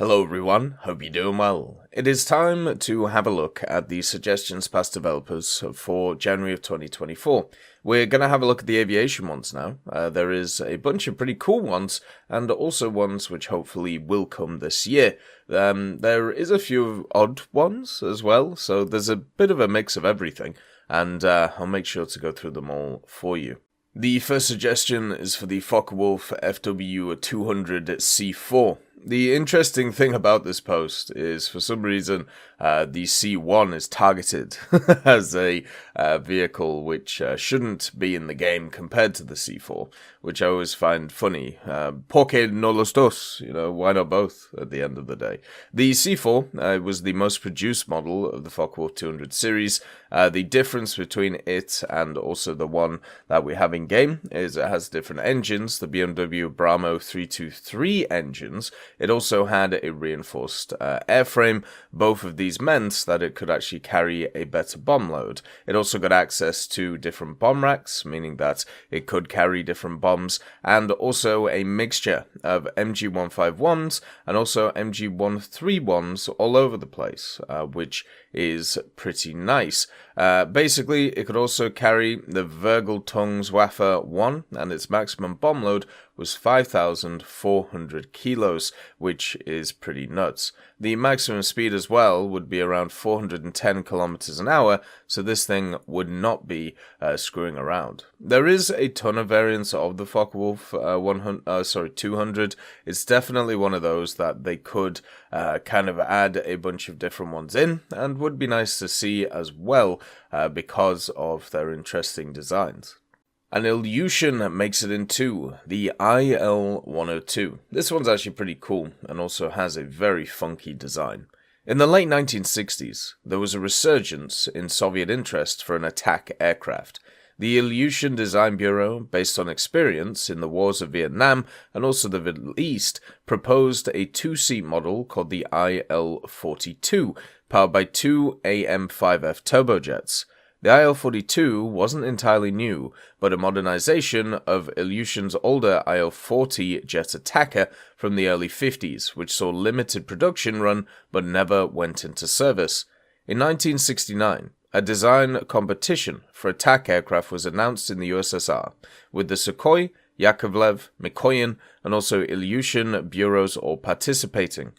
Hello everyone, hope you're doing well. It is time to have a look at the suggestions past developers for January of 2024. We're going to have a look at the aviation ones now. There is a bunch of pretty cool ones, and also ones which hopefully will come this year. There is a few odd ones as well, so there's a bit of a mix of everything, and I'll make sure to go through them all for you. The first suggestion is for the Focke-Wulf Fw 200C4. The interesting thing about this post is, for some reason, the C1 is targeted as a vehicle which shouldn't be in the game compared to the C4, which I always find funny. Por qué no los dos? You know, why not both at the end of the day? The C4 was the most produced model of the Focke-Wulf 200 series. The difference between it and also the one that we have in game is it has different engines, the BMW Brahmo 323 engines. It also had a reinforced airframe. Both of these meant that it could actually carry a better bomb load. It also got access to different bomb racks, meaning that it could carry different bombs, and also a mixture of MG151s and also MG131s all over the place, which is pretty nice. Basically, it could also carry the Vergeltungswaffe 1, and its maximum bomb load was 5,400 kilos, which is pretty nuts. The maximum speed as well would be around 410 kilometers an hour, so this thing would not be screwing around. There is a ton of variants of the Focke-Wulf 200. It's definitely one of those that they could kind of add a bunch of different ones in, and would be nice to see as well because of their interesting designs. An Ilyushin makes it in too, the IL-102. This one's actually pretty cool and also has a very funky design. In the late 1960s, there was a resurgence in Soviet interest for an attack aircraft. The Ilyushin Design Bureau, based on experience in the wars of Vietnam and also the Middle East, proposed a two-seat model called the IL-42, powered by two AM-5F turbojets. The IL-42 wasn't entirely new, but a modernization of Ilyushin's older IL-40 jet attacker from the early 50s, which saw limited production run but never went into service. In 1969, a design competition for attack aircraft was announced in the USSR, with the Sukhoi, Yakovlev, Mikoyan, and also Ilyushin bureaus all participating.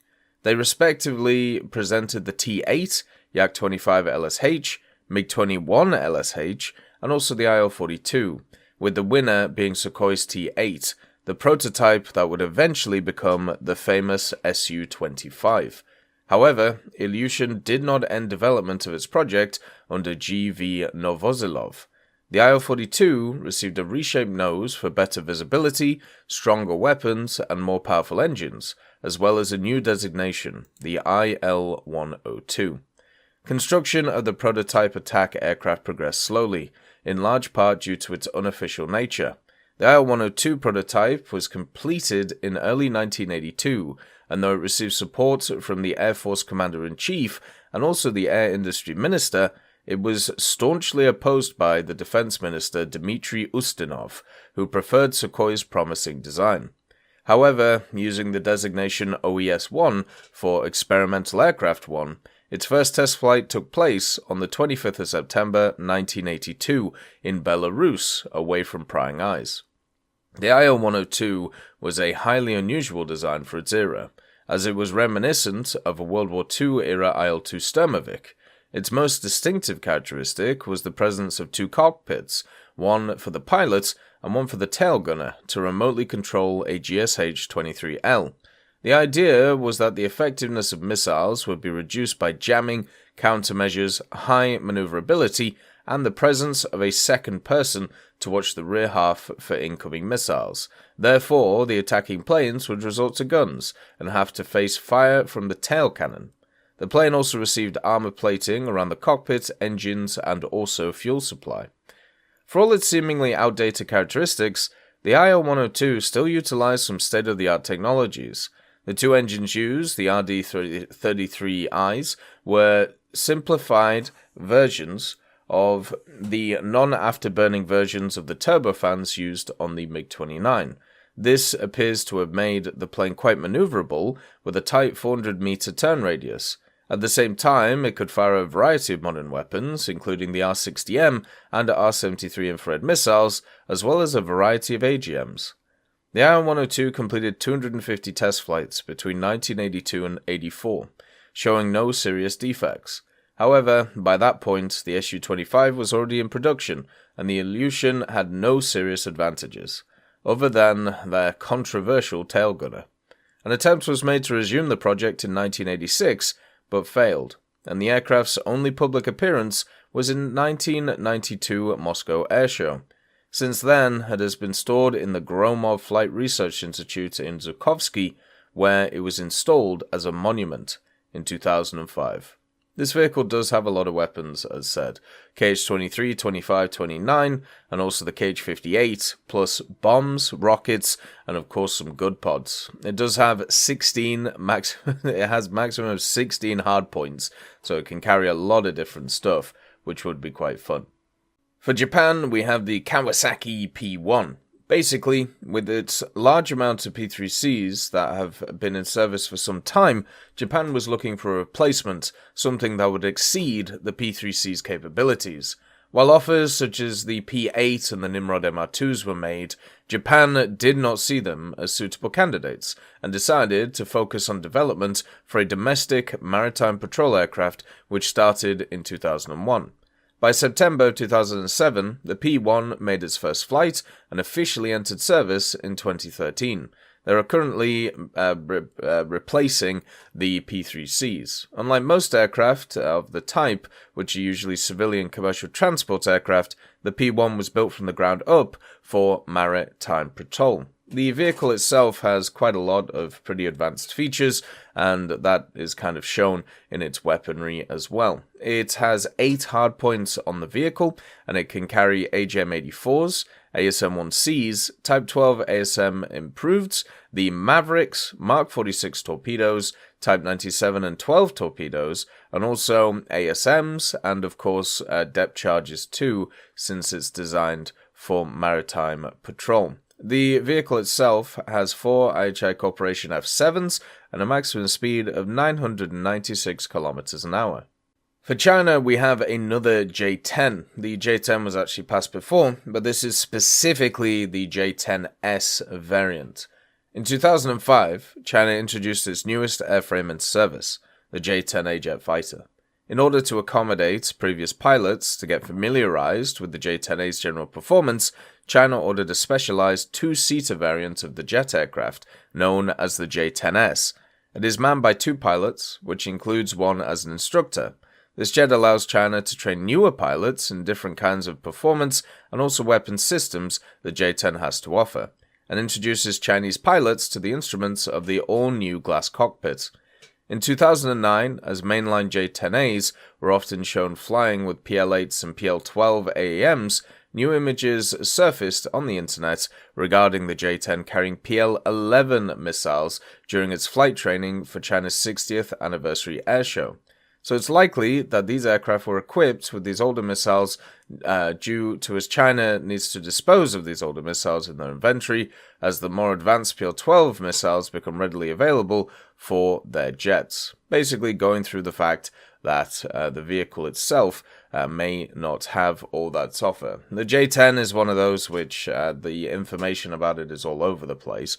They respectively presented the T-8, Yak-25 LSH, MiG-21 LSH, and also the IL-42, with the winner being Sukhoi's T-8, the prototype that would eventually become the famous Su-25. However, Ilyushin did not end development of its project under G.V. Novozilov. The IL-42 received a reshaped nose for better visibility, stronger weapons, and more powerful engines, as well as a new designation, the IL-102. Construction of the prototype attack aircraft progressed slowly, in large part due to its unofficial nature. The IL-102 prototype was completed in early 1982, and though it received support from the Air Force Commander-in-Chief and also the Air Industry Minister, it was staunchly opposed by the Defense Minister Dmitry Ustinov, who preferred Sukhoi's promising design. However, using the designation OES-1 for Experimental Aircraft 1, its first test flight took place on the 25th of September 1982 in Belarus, away from prying eyes. The IL-102 was a highly unusual design for its era, as it was reminiscent of a World War II-era IL-2 Sturmovik. Its most distinctive characteristic was the presence of two cockpits, one for the pilot and one for the tail gunner, to remotely control a GSH-23L. The idea was that the effectiveness of missiles would be reduced by jamming, countermeasures, high maneuverability, and the presence of a second person to watch the rear half for incoming missiles. Therefore, the attacking planes would resort to guns and have to face fire from the tail cannon. The plane also received armor plating around the cockpit, engines, and also fuel supply. For all its seemingly outdated characteristics, the IL-102 still utilized some state-of-the-art technologies. The two engines used, the RD-33Is, were simplified versions of the non-afterburning versions of the turbofans used on the MiG-29. This appears to have made the plane quite maneuverable with a tight 400-meter turn radius. At the same time, it could fire a variety of modern weapons, including the R-60M and R-73 infrared missiles, as well as a variety of AGMs. The IL-102 completed 250 test flights between 1982 and 84, showing no serious defects. However, by that point, the Su-25 was already in production, and the Ilyushin had no serious advantages, other than their controversial tail gunner. An attempt was made to resume the project in 1986, but failed, and the aircraft's only public appearance was in 1992 Moscow Air Show. Since then, it has been stored in the Gromov Flight Research Institute in Zhukovsky, where it was installed as a monument in 2005. This vehicle does have a lot of weapons, as said. Kh-23, 25, 29, and also the Kh-58, plus bombs, rockets, and of course some good pods. It does have it has maximum of 16 hardpoints, so it can carry a lot of different stuff, which would be quite fun. For Japan, we have the Kawasaki P-1. Basically, with its large amount of P-3Cs that have been in service for some time, Japan was looking for a replacement, something that would exceed the P-3C's capabilities. While offers such as the P-8 and the Nimrod MR2s were made, Japan did not see them as suitable candidates, and decided to focus on development for a domestic maritime patrol aircraft which started in 2001. By September 2007, the P-1 made its first flight and officially entered service in 2013. They are currently replacing the P-3Cs. Unlike most aircraft of the type, which are usually civilian commercial transport aircraft, the P-1 was built from the ground up for maritime patrol. The vehicle itself has quite a lot of pretty advanced features, and that is kind of shown in its weaponry as well. It has 8 hardpoints on the vehicle, and it can carry AGM-84s, ASM-1Cs, Type 12 ASM Improveds, the Mavericks, Mark 46 torpedoes, Type 97 and 12 torpedoes, and also ASMs, and of course depth charges too, since it's designed for maritime patrol. The vehicle itself has 4 IHI Corporation F7s and a maximum speed of 996 km an hour. For China, we have another J-10. The J-10 was actually passed before, but this is specifically the J-10S variant. In 2005, China introduced its newest airframe in service, the J-10A jet fighter. In order to accommodate previous pilots to get familiarized with the J-10A's general performance, China ordered a specialized 2-seater variant of the jet aircraft, known as the J-10S. It is manned by 2 pilots, which includes one as an instructor. This jet allows China to train newer pilots in different kinds of performance and also weapon systems the J-10 has to offer, and introduces Chinese pilots to the instruments of the all-new glass cockpit. In 2009, as mainline J-10As were often shown flying with PL-8s and PL-12 AAMs, new images surfaced on the internet regarding the J-10 carrying PL-11 missiles during its flight training for China's 60th anniversary air show. So it's likely that these aircraft were equipped with these older missiles due to as China needs to dispose of these older missiles in their inventory as the more advanced PL-12 missiles become readily available for their jets. Basically going through the fact that the vehicle itself may not have all that to offer. The J-10 is one of those which the information about it is all over the place,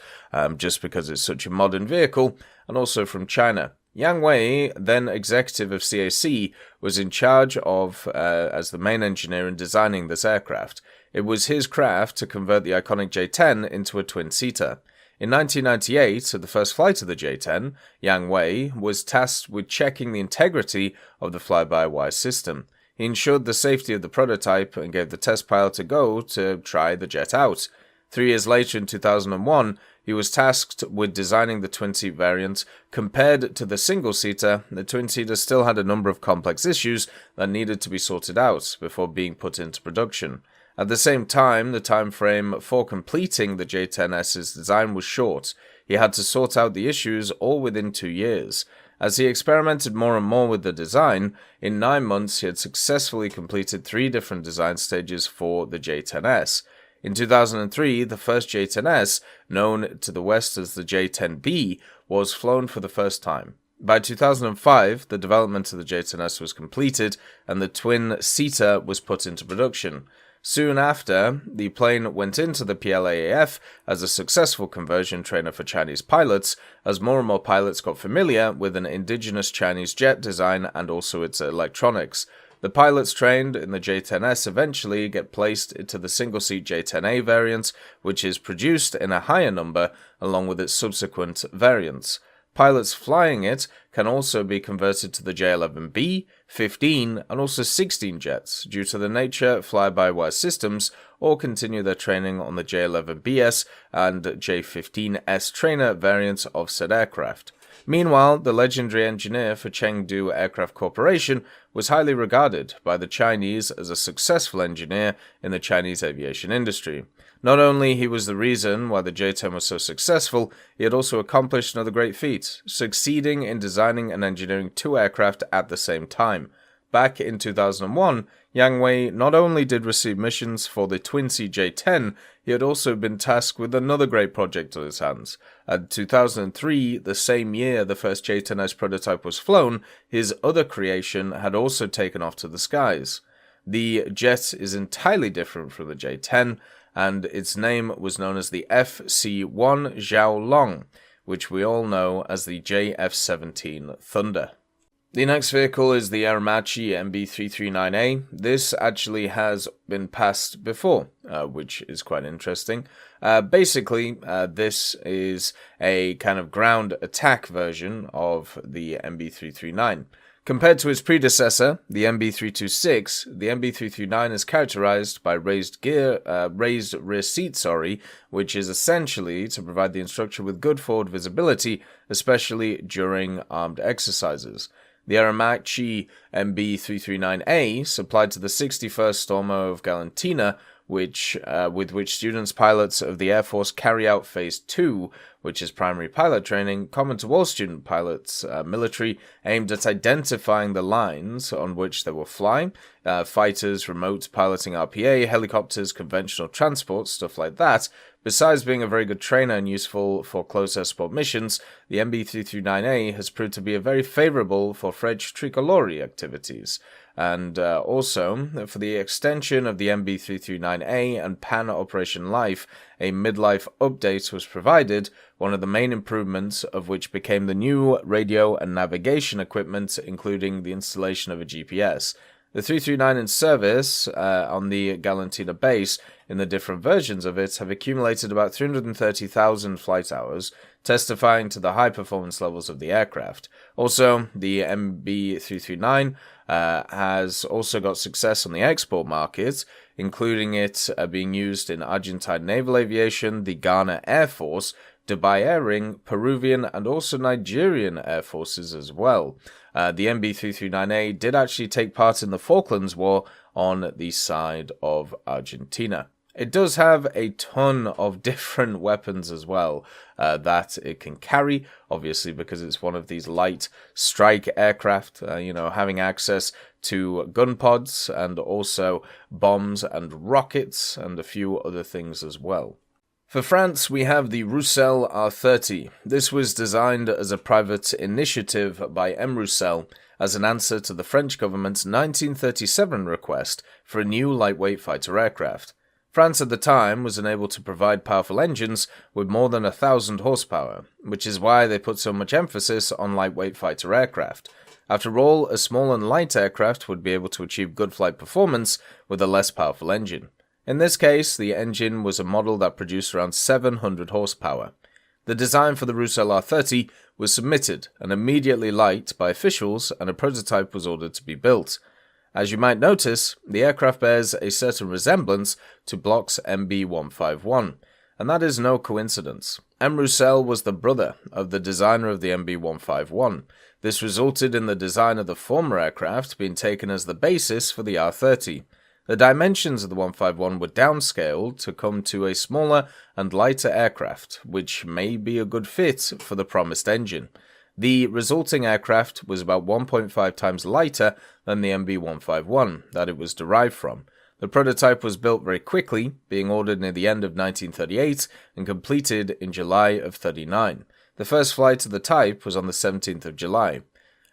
just because it's such a modern vehicle, and also from China. Yang Wei, then executive of CAC, was in charge of as the main engineer in designing this aircraft. It was his craft to convert the iconic J-10 into a twin-seater. In 1998, at the first flight of the J-10, Yang Wei was tasked with checking the integrity of the fly-by-wire system. He ensured the safety of the prototype and gave the test pilot a go to try the jet out. 3 years later, in 2001, he was tasked with designing the twin-seat variant. Compared to the single-seater, the twin-seater still had a number of complex issues that needed to be sorted out before being put into production. At the same time, the time frame for completing the J-10S's design was short. He had to sort out the issues all within 2 years. As he experimented more and more with the design, in 9 months he had successfully completed 3 different design stages for the J-10S. In 2003, the first J-10S, known to the West as the J-10B, was flown for the first time. By 2005, the development of the J-10S was completed and the twin Cheetah was put into production. Soon after, the plane went into the PLAAF as a successful conversion trainer for Chinese pilots, as more and more pilots got familiar with an indigenous Chinese jet design and also its electronics. The pilots trained in the J-10S eventually get placed into the single-seat J-10A variant, which is produced in a higher number along with its subsequent variants. Pilots flying it can also be converted to the J-11B, 15, and also 16 jets due to the nature fly-by-wire systems, or continue their training on the J-11BS and J-15S trainer variants of said aircraft. Meanwhile, the legendary engineer for Chengdu Aircraft Corporation was highly regarded by the Chinese as a successful engineer in the Chinese aviation industry. Not only he was the reason why the J-10 was so successful, he had also accomplished another great feat, succeeding in designing and engineering two aircraft at the same time. Back in 2001, Yang Wei not only did receive missions for the twin-seat J-10, he had also been tasked with another great project on his hands. In 2003, the same year the first J-10S prototype was flown, his other creation had also taken off to the skies. The jet is entirely different from the J-10, and its name was known as the FC-1 Xiaolong, which we all know as the JF-17 Thunder. The next vehicle is the Aermacchi MB.339A. This actually has been passed before, which is quite interesting. Basically, this is a kind of ground attack version of the MB.339. Compared to its predecessor, the MB.326, the MB.339 is characterized by raised rear seat, which is essentially to provide the instructor with good forward visibility, especially during armed exercises. The Aermacchi MB.339A, supplied to the 61st Stormo of Galantina, with which students pilots of the Air Force carry out Phase 2, which is primary pilot training, common to all student pilots, military, aimed at identifying the lines on which they will fly, fighters, remote piloting RPA, helicopters, conventional transport, stuff like that. Besides being a very good trainer and useful for close air support missions, the MB.339A has proved to be very favorable for French tricolore activities. And also, for the extension of the MB.339A and Pan Operation Life, a midlife update was provided, one of the main improvements of which became the new radio and navigation equipment, including the installation of a GPS. The 339 in service on the Galantina base in the different versions of it have accumulated about 330,000 flight hours, testifying to the high performance levels of the aircraft. Also, the MB.339 has also got success on the export market, including it being used in Argentine Naval Aviation, the Ghana Air Force, Dubai Air Ring, Peruvian and also Nigerian Air Forces as well. The MB.339A did actually take part in the Falklands War on the side of Argentina. It does have a ton of different weapons as well that it can carry, obviously because it's one of these light strike aircraft, having access to gun pods and also bombs and rockets and a few other things as well. For France, we have the Roussel R.30. This was designed as a private initiative by M. Roussel as an answer to the French government's 1937 request for a new lightweight fighter aircraft. France at the time was unable to provide powerful engines with more than 1,000 horsepower, which is why they put so much emphasis on lightweight fighter aircraft. After all, a small and light aircraft would be able to achieve good flight performance with a less powerful engine. In this case, the engine was a model that produced around 700 horsepower. The design for the Roussel R.30 was submitted and immediately liked by officials, and a prototype was ordered to be built. As you might notice, the aircraft bears a certain resemblance to Bloch's MB.151, and that is no coincidence. M. Roussel was the brother of the designer of the MB.151. This resulted in the design of the former aircraft being taken as the basis for the R.30. The dimensions of the 151 were downscaled to come to a smaller and lighter aircraft, which may be a good fit for the promised engine. The resulting aircraft was about 1.5 times lighter than the MB.151 that it was derived from. The prototype was built very quickly, being ordered near the end of 1938 and completed in July of 39. The first flight of the type was on the 17th of July.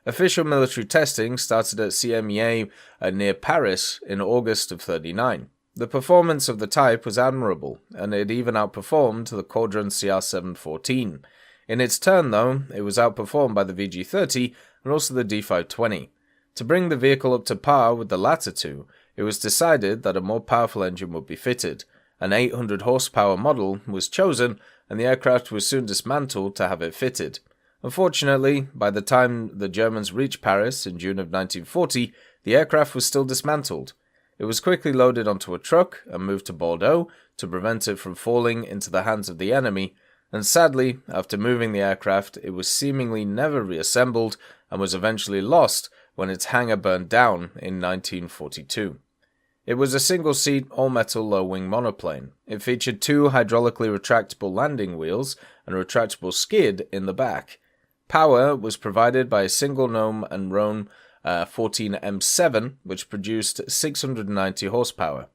Official military testing started at CMEA near Paris in August of 39. The performance of the type was admirable, and it even outperformed the Quadrant CR-714. In its turn, though, it was outperformed by the VG-30 and also the D-520. To bring the vehicle up to par with the latter two, it was decided that a more powerful engine would be fitted. An 800 horsepower model was chosen, and the aircraft was soon dismantled to have it fitted. Unfortunately, by the time the Germans reached Paris in June of 1940, the aircraft was still dismantled. It was quickly loaded onto a truck and moved to Bordeaux to prevent it from falling into the hands of the enemy, and sadly, after moving the aircraft, it was seemingly never reassembled and was eventually lost when its hangar burned down in 1942. It was a single-seat, all-metal low-wing monoplane. It featured two hydraulically retractable landing wheels and a retractable skid in the back. Power was provided by a single Gnome and Rhone 14M7, which produced 690 horsepower.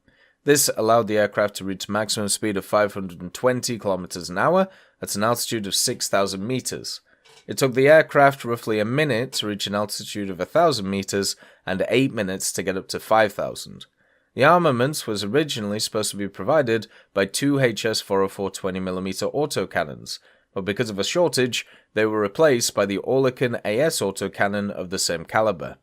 This allowed the aircraft to reach a maximum speed of 520 km an hour at an altitude of 6,000 meters. It took the aircraft roughly a minute to reach an altitude of 1,000 meters and 8 minutes to get up to 5,000. The armament was originally supposed to be provided by two HS-404 20mm autocannons, but because of a shortage, they were replaced by the Oerlikon AS autocannon of the same caliber.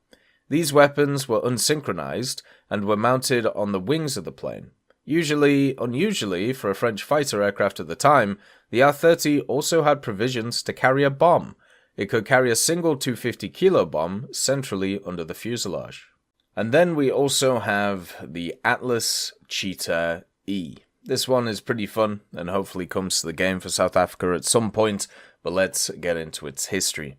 These weapons were unsynchronized and were mounted on the wings of the plane. Unusually for a French fighter aircraft at the time, the R-30 also had provisions to carry a bomb. It could carry a single 250-kilo bomb centrally under the fuselage. And then we also have the Atlas Cheetah E. This one is pretty fun and hopefully comes to the game for South Africa at some point, but let's get into its history.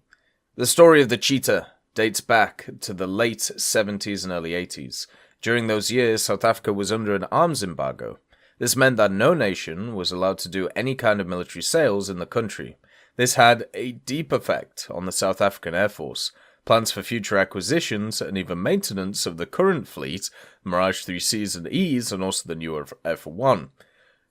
The story of the Cheetah dates back to the late 70s and early 80s. During those years, South Africa was under an arms embargo. This meant that no nation was allowed to do any kind of military sales in the country. This had a deep effect on the South African Air Force. Plans for future acquisitions and even maintenance of the current fleet, Mirage 3Cs and Es, and also the newer F1.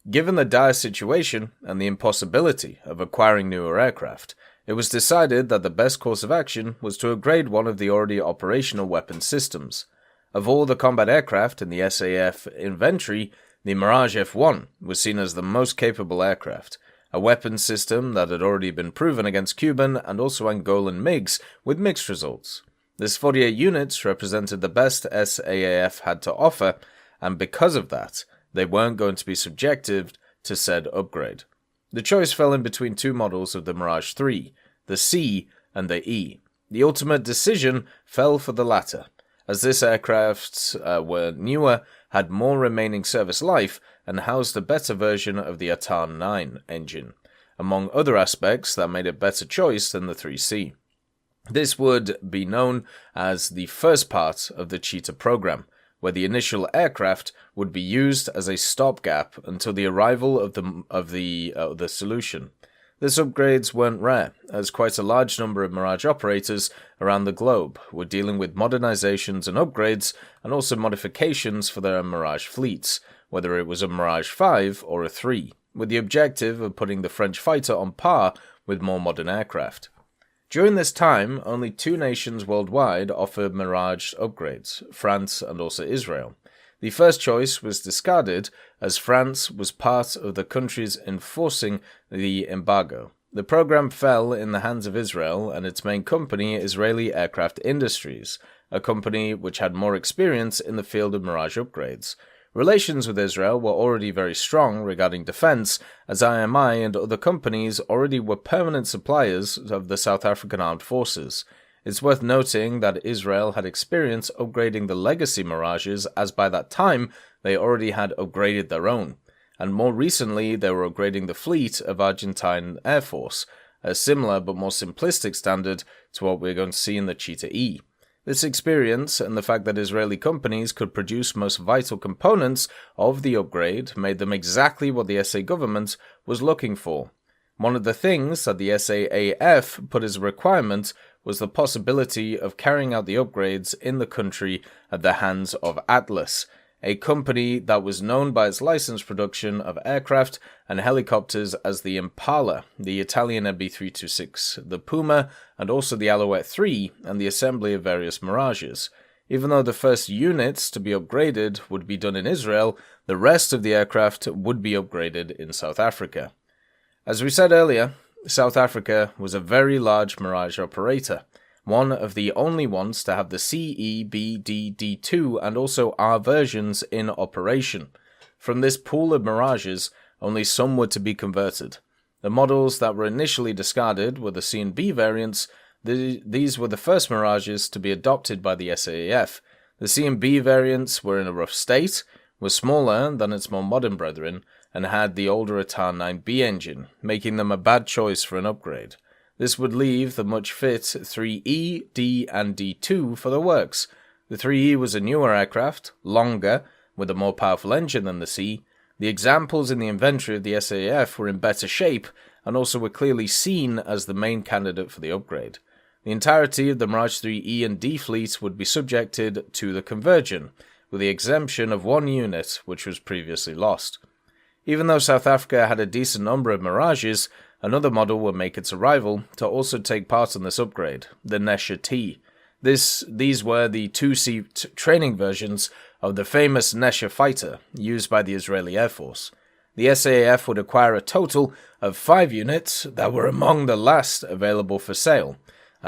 Given the dire situation and the impossibility of acquiring newer aircraft, it was decided that the best course of action was to upgrade one of the already operational weapon systems. Of all the combat aircraft in the SAF inventory, the Mirage F1 was seen as the most capable aircraft, a weapon system that had already been proven against Cuban and also Angolan MiGs with mixed results. This 48 units represented the best SAAF had to offer, and because of that, they weren't going to be subjected to said upgrade. The choice fell in between two models of the Mirage 3, the C and the E. The ultimate decision fell for the latter, as this aircraft were newer, had more remaining service life, and housed a better version of the Atar 9 engine, among other aspects that made it a better choice than the 3C. This would be known as the first part of the Cheetah program, where the initial aircraft would be used as a stopgap until the arrival of the solution. These upgrades weren't rare, as quite a large number of Mirage operators around the globe were dealing with modernizations and upgrades, and also modifications for their Mirage fleets, whether it was a Mirage 5 or a 3, with the objective of putting the French fighter on par with more modern aircraft. During this time, only two nations worldwide offered Mirage upgrades, France and also Israel. The first choice was discarded as France was part of the countries enforcing the embargo. The program fell in the hands of Israel and its main company, Israeli Aircraft Industries, a company which had more experience in the field of Mirage upgrades. Relations with Israel were already very strong regarding defense, as IMI and other companies already were permanent suppliers of the South African Armed Forces. It's worth noting that Israel had experience upgrading the legacy Mirages, as by that time they already had upgraded their own, and more recently they were upgrading the fleet of Argentine Air Force, a similar but more simplistic standard to what we're going to see in the Cheetah E. This experience and the fact that Israeli companies could produce most vital components of the upgrade made them exactly what the SA government was looking for. One of the things that the SAAF put as a requirement was the possibility of carrying out the upgrades in the country at the hands of Atlas, a company that was known by its licensed production of aircraft and helicopters as the Impala, the Italian MB.326, the Puma, and also the Alouette 3, and the assembly of various Mirages. Even though the first units to be upgraded would be done in Israel, the rest of the aircraft would be upgraded in South Africa. As we said earlier, South Africa was a very large Mirage operator, one of the only ones to have the CE, B, D, D2 and also R versions in operation. From this pool of Mirages, only some were to be converted. The models that were initially discarded were the C and B variants. These were the first Mirages to be adopted by the SAAF. The C and B variants were in a rough state, were smaller than its more modern brethren, and had the older ATAR 9B engine, making them a bad choice for an upgrade. This would leave the much fit 3E, D, and D2 for the works. The 3E was a newer aircraft, longer, with a more powerful engine than the C. The examples in the inventory of the SAAF were in better shape, and also were clearly seen as the main candidate for the upgrade. The entirety of the Mirage 3E and D fleet would be subjected to the conversion, with the exemption of one unit, which was previously lost. Even though South Africa had a decent number of Mirages, another model would make its arrival to also take part in this upgrade, the Nesher T. These were the two-seat training versions of the famous Nesher fighter used by the Israeli Air Force. The SAAF would acquire a total of 5 units that were among the last available for sale.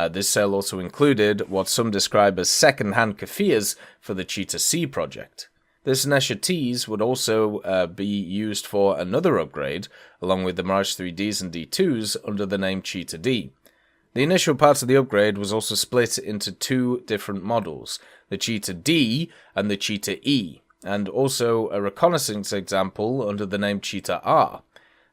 This sale also included what some describe as second-hand Kafirs for the Cheetah C project. This Nesher Ts would also be used for another upgrade, along with the Mirage 3Ds and D2s under the name Cheetah D. The initial part of the upgrade was also split into 2 different models, the Cheetah D and the Cheetah E, and also a reconnaissance example under the name Cheetah R.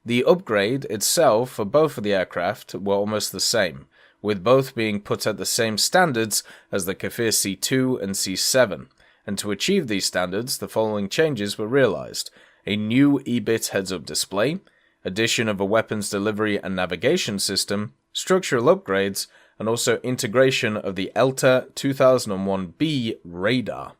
The upgrade itself for both of the aircraft were almost the same, with both being put at the same standards as the Kafir C2 and C7. And to achieve these standards, the following changes were realized: a new EBIT heads-up display, addition of a weapons delivery and navigation system, structural upgrades, and also integration of the ELTA 2001B radar.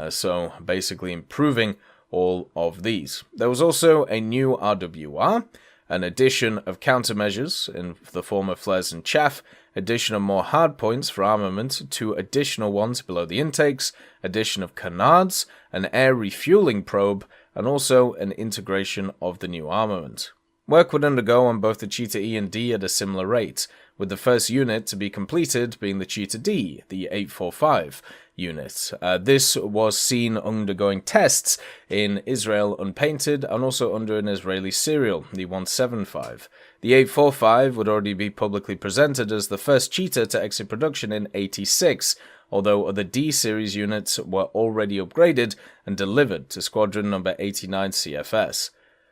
So basically improving all of these. There was also a new RWR, an addition of countermeasures in the form of flares and chaff, addition of more hardpoints for armament, 2 additional ones below the intakes, addition of canards, an air refueling probe, and also an integration of the new armament. Work would undergo on both the Cheetah E and D at a similar rate, with the first unit to be completed being the Cheetah D, the 845 unit. This was seen undergoing tests in Israel unpainted and also under an Israeli serial, the 175. The 845 would already be publicly presented as the first Cheetah to exit production in '86, although other D-series units were already upgraded and delivered to Squadron number 89 CFS.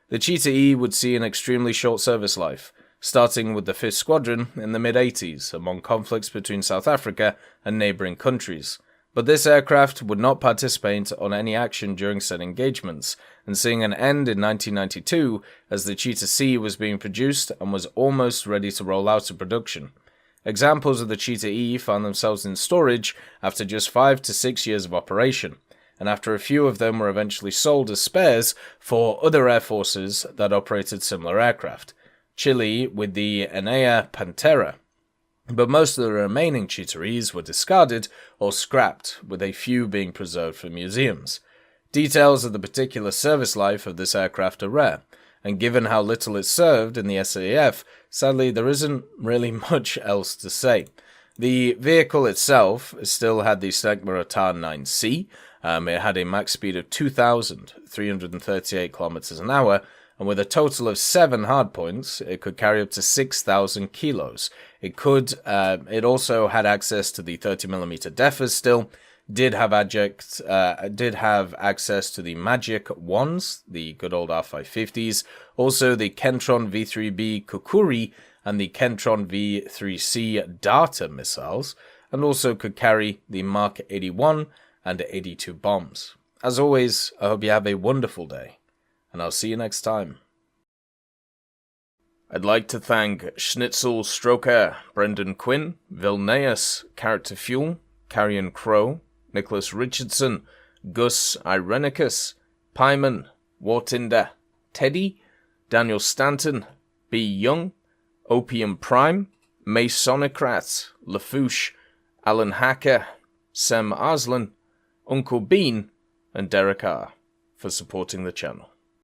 The Cheetah E would see an extremely short service life, starting with the 5th Squadron in the mid-80s among conflicts between South Africa and neighbouring countries. But this aircraft would not participate on any action during said engagements, and seeing an end in 1992 as the Cheetah C was being produced and was almost ready to roll out to production. Examples of the Cheetah E found themselves in storage after just 5 to 6 years of operation, and after a few of them were eventually sold as spares for other air forces that operated similar aircraft, Chile with the Enea Pantera. But most of the remaining Cheetah E's were discarded or scrapped, with a few being preserved for museums. Details of the particular service life of this aircraft are rare, and given how little it served in the SAF, sadly there isn't really much else to say. The vehicle itself still had the Snecma ATAR 9C. It had a max speed of 2,338 kilometers an hour, and with a total of 7 hardpoints, it could carry up to 6,000 kilos. It also had access to the 30mm DEFAs still, did have access to the Magic 1s, the good old R550s, also the Kentron V3B Kukuri and the Kentron V3C Darter missiles, and also could carry the Mark 81 and 82 bombs. As always, I hope you have a wonderful day, and I'll see you next time. I'd like to thank Schnitzel Stroker, Brendan Quinn, Vilneus, Character Fuel, Carrion Crow, Nicholas Richardson, Gus Irenicus, Pyman, Wartinder, Teddy, Daniel Stanton, B. Young, Opium Prime, Masonocrat, Lafouche, Alan Hacker, Sam Arslan, Uncle Bean, and Derek R. for supporting the channel.